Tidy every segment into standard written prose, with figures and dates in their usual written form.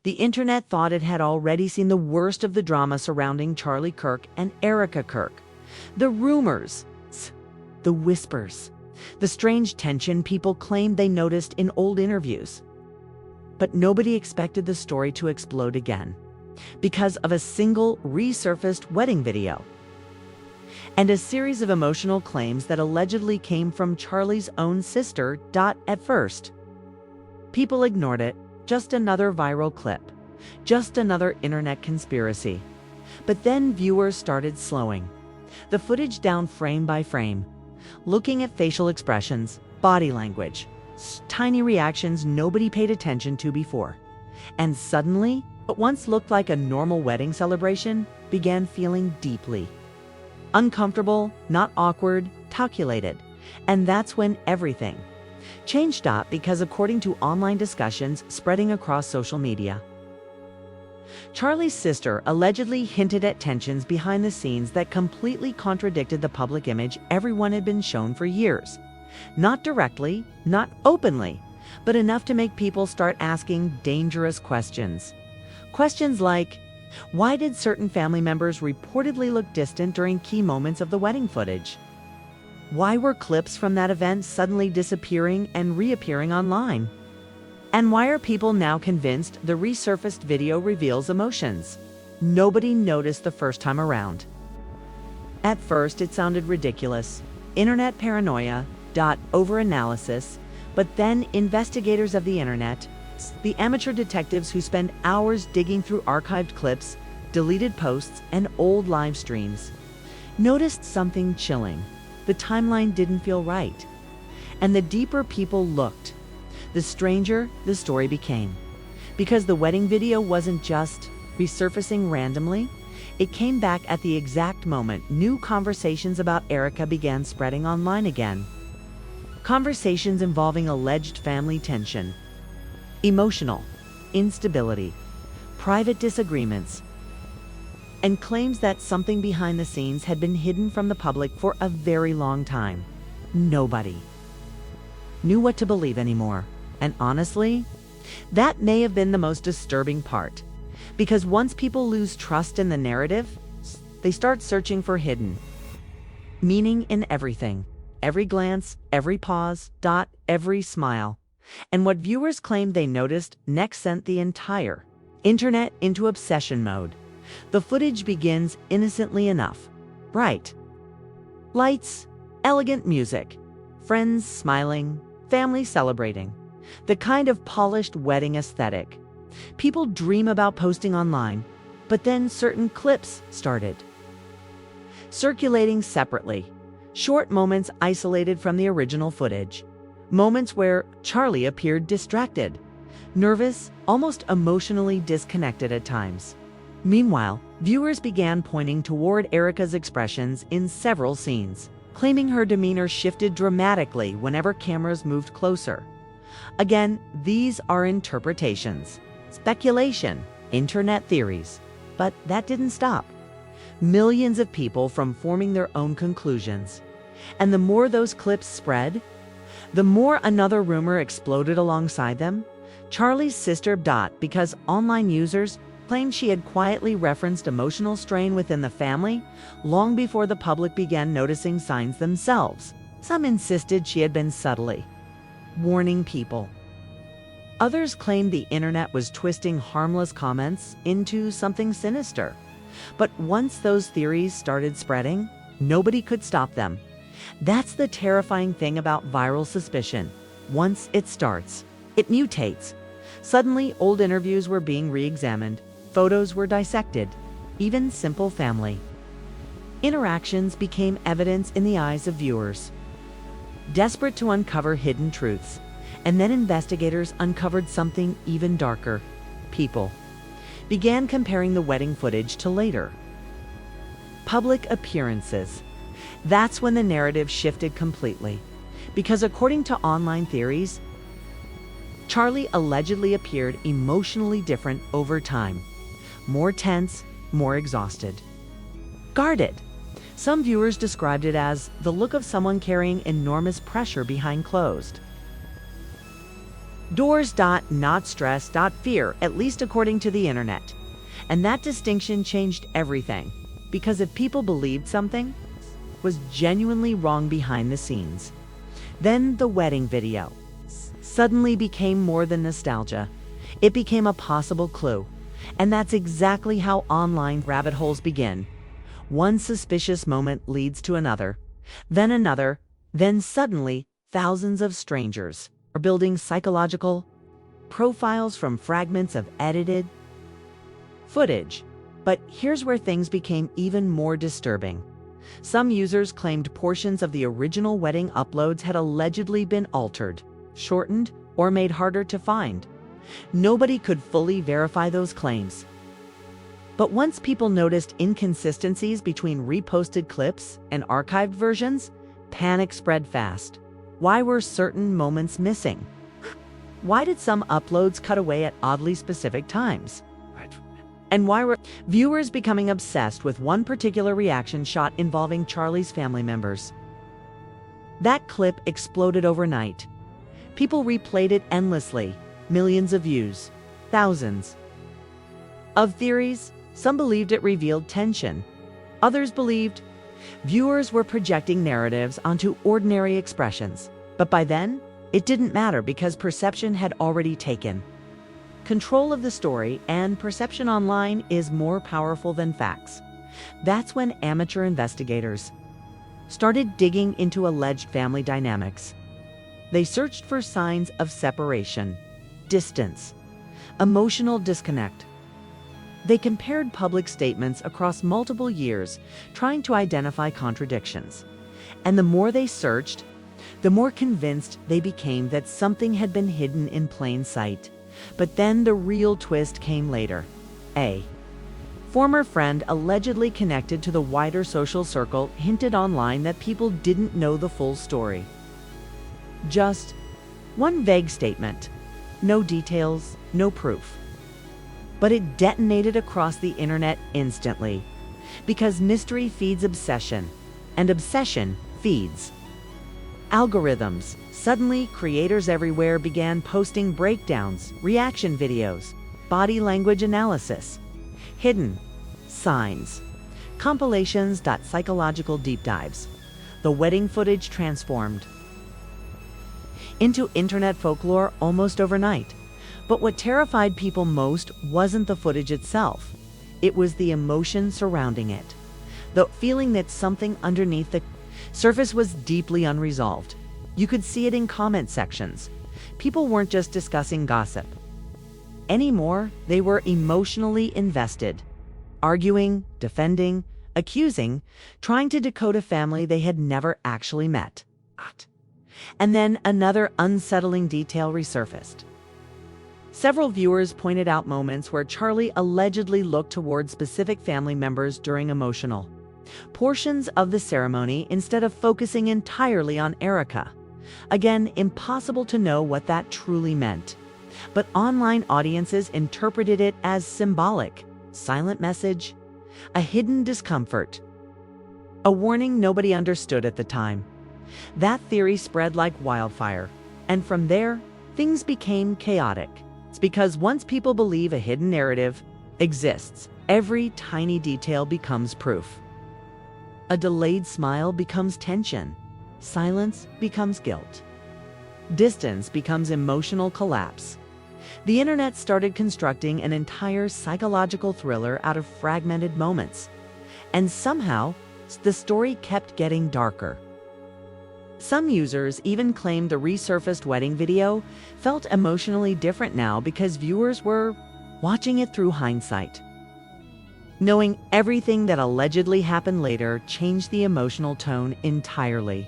The internet thought it had already seen the worst of the drama surrounding Charlie Kirk and Erika Kirk. The rumors, the whispers, the strange tension people claimed they noticed in old interviews. But nobody expected the story to explode again because of a single resurfaced wedding video and a series of emotional claims that allegedly came from Charlie's own sister. At first, people ignored it. Just another viral clip, just another internet conspiracy. But then viewers started slowing the footage down frame by frame, looking at facial expressions, body language, tiny reactions nobody paid attention to before. And suddenly, what once looked like a normal wedding celebration began feeling deeply uncomfortable, not awkward, calculated. And that's when everything changed up, because according to online discussions spreading across social media, Charlie's sister allegedly hinted at tensions behind the scenes that completely contradicted the public image everyone had been shown for years. Not directly, not openly, but enough to make people start asking dangerous questions. Questions like, why did certain family members reportedly look distant during key moments of the wedding footage? Why were clips from that event suddenly disappearing and reappearing online? And why are people now convinced the resurfaced video reveals emotions nobody noticed the first time around? At first, it sounded ridiculous. Internet paranoia, overanalysis. But then investigators of the internet, the amateur detectives who spend hours digging through archived clips, deleted posts, and old live streams, noticed something chilling. The timeline didn't feel right. And the deeper people looked, the stranger the story became. Because the wedding video wasn't just resurfacing randomly, it came back at the exact moment new conversations about Erika began spreading online again. Conversations involving alleged family tension, emotional instability, private disagreements, and claims that something behind the scenes had been hidden from the public for a very long time. Nobody knew what to believe anymore. And honestly, that may have been the most disturbing part. Because once people lose trust in the narrative, they start searching for hidden meaning in everything. Every glance, every pause, every smile. And what viewers claimed they noticed next sent the entire internet into obsession mode. The footage begins innocently enough. Bright lights, elegant music, friends smiling, family celebrating. The kind of polished wedding aesthetic people dream about posting online. But then certain clips started circulating separately. Short moments isolated from the original footage. Moments where Charlie appeared distracted, nervous, almost emotionally disconnected at times. Meanwhile, viewers began pointing toward Erika's expressions in several scenes, claiming her demeanor shifted dramatically whenever cameras moved closer. Again, these are interpretations, speculation, internet theories. But that didn't stop millions of people from forming their own conclusions. And the more those clips spread, the more another rumor exploded alongside them. Charlie's sister. Because online users claimed she had quietly referenced emotional strain within the family long before the public began noticing signs themselves. Some insisted she had been subtly warning people. Others claimed the internet was twisting harmless comments into something sinister. But once those theories started spreading, nobody could stop them. That's the terrifying thing about viral suspicion. Once it starts, it mutates. Suddenly, old interviews were being re-examined, photos were dissected, even simple family interactions became evidence in the eyes of viewers, desperate to uncover hidden truths. And then investigators uncovered something even darker. People began comparing the wedding footage to later public appearances. That's when the narrative shifted completely. Because according to online theories, Charlie allegedly appeared emotionally different over time. More tense, more exhausted, guarded. Some viewers described it as the look of someone carrying enormous pressure behind closed Doors. Not stress. Fear, at least according to the internet. And that distinction changed everything. Because if people believed something was genuinely wrong behind the scenes, then the wedding video suddenly became more than nostalgia. It became a possible clue. And that's exactly how online rabbit holes begin. One suspicious moment leads to another, then suddenly thousands of strangers are building psychological profiles from fragments of edited footage. But here's where things became even more disturbing. Some users claimed portions of the original wedding uploads had allegedly been altered, shortened, or made harder to find. Nobody could fully verify those claims. But once people noticed inconsistencies between reposted clips and archived versions, panic spread fast. Why were certain moments missing? Why did some uploads cut away at oddly specific times? And why were viewers becoming obsessed with one particular reaction shot involving Charlie's family members? That clip exploded overnight. People replayed it endlessly, millions of views, thousands of theories. Some believed it revealed tension. Others believed viewers were projecting narratives onto ordinary expressions. But by then, it didn't matter because perception had already taken control of the story, and perception online is more powerful than facts. That's when amateur investigators started digging into alleged family dynamics. They searched for signs of separation, distance, emotional disconnect. They compared public statements across multiple years, trying to identify contradictions. And the more they searched, the more convinced they became that something had been hidden in plain sight. But then the real twist came later. A former friend allegedly connected to the wider social circle hinted online that people didn't know the full story. Just one vague statement. No details, no proof. But it detonated across the internet instantly. Because mystery feeds obsession, and obsession feeds algorithms. Suddenly, creators everywhere began posting breakdowns, reaction videos, body language analysis, hidden signs, compilations. Psychological deep dives. The wedding footage transformed into internet folklore almost overnight. But what terrified people most wasn't the footage itself. It was the emotion surrounding it. The feeling that something underneath the surface was deeply unresolved. You could see it in comment sections. People weren't just discussing gossip anymore, they were emotionally invested, arguing, defending, accusing, trying to decode a family they had never actually met. And then another unsettling detail resurfaced. Several viewers pointed out moments where Charlie allegedly looked toward specific family members during emotional portions of the ceremony instead of focusing entirely on Erika. Again, impossible to know what that truly meant. But online audiences interpreted it as symbolic, silent message, a hidden discomfort, a warning nobody understood at the time. That theory spread like wildfire, and from there, things became chaotic. It's because once people believe a hidden narrative exists, every tiny detail becomes proof. A delayed smile becomes tension. Silence becomes guilt. Distance becomes emotional collapse. The internet started constructing an entire psychological thriller out of fragmented moments. And somehow, the story kept getting darker. Some users even claimed the resurfaced wedding video felt emotionally different now because viewers were watching it through hindsight. Knowing everything that allegedly happened later changed the emotional tone entirely.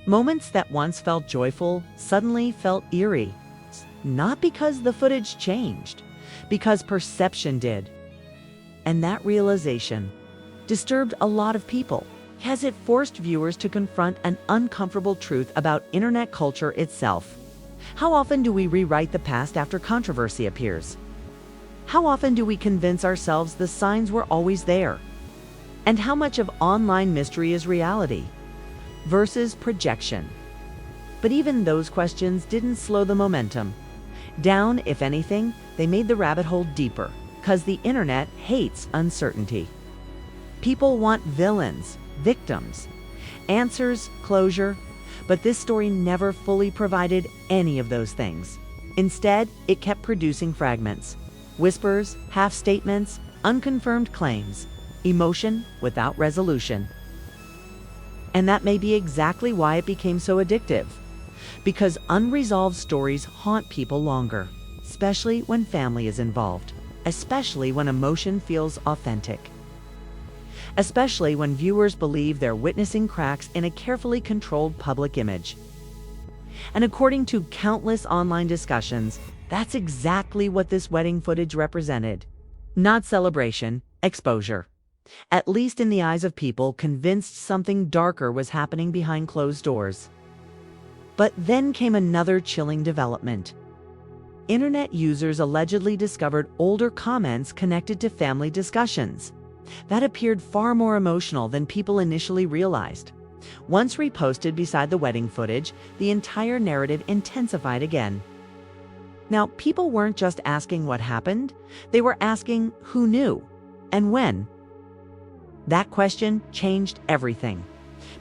Moments that once felt joyful suddenly felt eerie. Not because the footage changed, because perception did. And that realization disturbed a lot of people, as it forced viewers to confront an uncomfortable truth about internet culture itself. How often do we rewrite the past after controversy appears? How often do we convince ourselves the signs were always there? And how much of online mystery is reality versus projection? But even those questions didn't slow the momentum. Down, if anything, they made the rabbit hole deeper, because the internet hates uncertainty. People want villains, victims, answers, closure, but this story never fully provided any of those things. Instead, it kept producing fragments, whispers, half-statements, unconfirmed claims, emotion without resolution. And that may be exactly why it became so addictive. Because unresolved stories haunt people longer, especially when family is involved, especially when emotion feels authentic, especially when viewers believe they're witnessing cracks in a carefully controlled public image. And according to countless online discussions, that's exactly what this wedding footage represented. Not celebration, exposure. At least in the eyes of people convinced something darker was happening behind closed doors. But then came another chilling development. Internet users allegedly discovered older comments connected to family discussions that appeared far more emotional than people initially realized. Once reposted beside the wedding footage, the entire narrative intensified again. Now, people weren't just asking what happened, they were asking who knew and when. That question changed everything.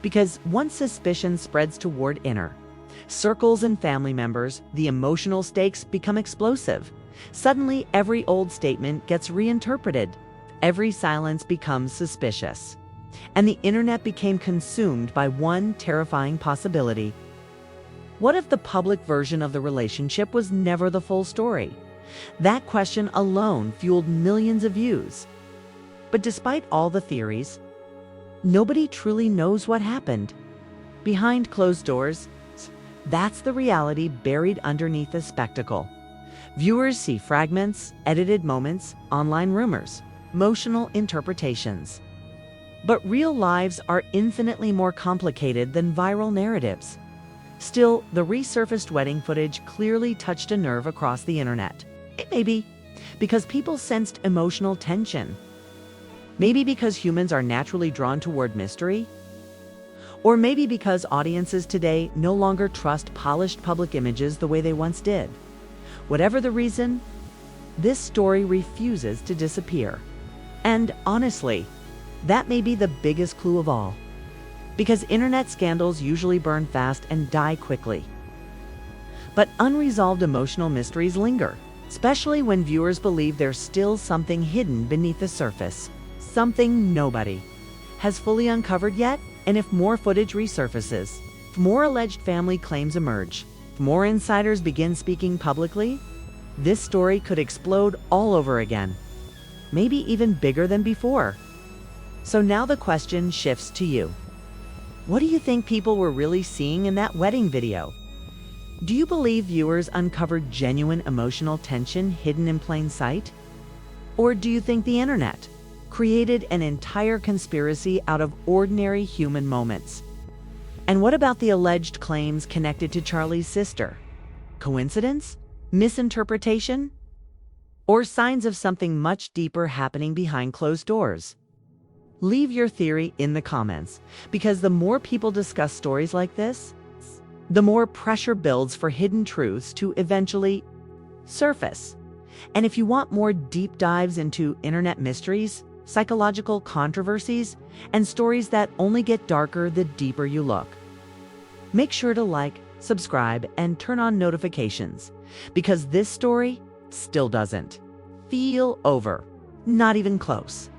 Because once suspicion spreads toward inner circles and family members, the emotional stakes become explosive. Suddenly, every old statement gets reinterpreted. Every silence becomes suspicious. And the internet became consumed by one terrifying possibility. What if the public version of the relationship was never the full story? That question alone fueled millions of views. But despite all the theories, nobody truly knows what happened. Behind closed doors, that's the reality buried underneath the spectacle. Viewers see fragments, edited moments, online rumors, emotional interpretations. But real lives are infinitely more complicated than viral narratives. Still, the resurfaced wedding footage clearly touched a nerve across the internet. It may be because people sensed emotional tension. Maybe because humans are naturally drawn toward mystery. Or maybe because audiences today no longer trust polished public images the way they once did. Whatever the reason, this story refuses to disappear. And honestly, that may be the biggest clue of all. Because internet scandals usually burn fast and die quickly. But unresolved emotional mysteries linger, especially when viewers believe there's still something hidden beneath the surface, something nobody has fully uncovered yet. And if more footage resurfaces, if more alleged family claims emerge, if more insiders begin speaking publicly, this story could explode all over again, maybe even bigger than before. So now the question shifts to you. What do you think people were really seeing in that wedding video? Do you believe viewers uncovered genuine emotional tension hidden in plain sight? Or do you think the internet created an entire conspiracy out of ordinary human moments? And what about the alleged claims connected to Charlie's sister? Coincidence? Misinterpretation? Or signs of something much deeper happening behind closed doors? Leave your theory in the comments, because the more people discuss stories like this, the more pressure builds for hidden truths to eventually surface. And if you want more deep dives into internet mysteries, psychological controversies, and stories that only get darker the deeper you look, make sure to like, subscribe, and turn on notifications, because this story still doesn't feel over. Not even close.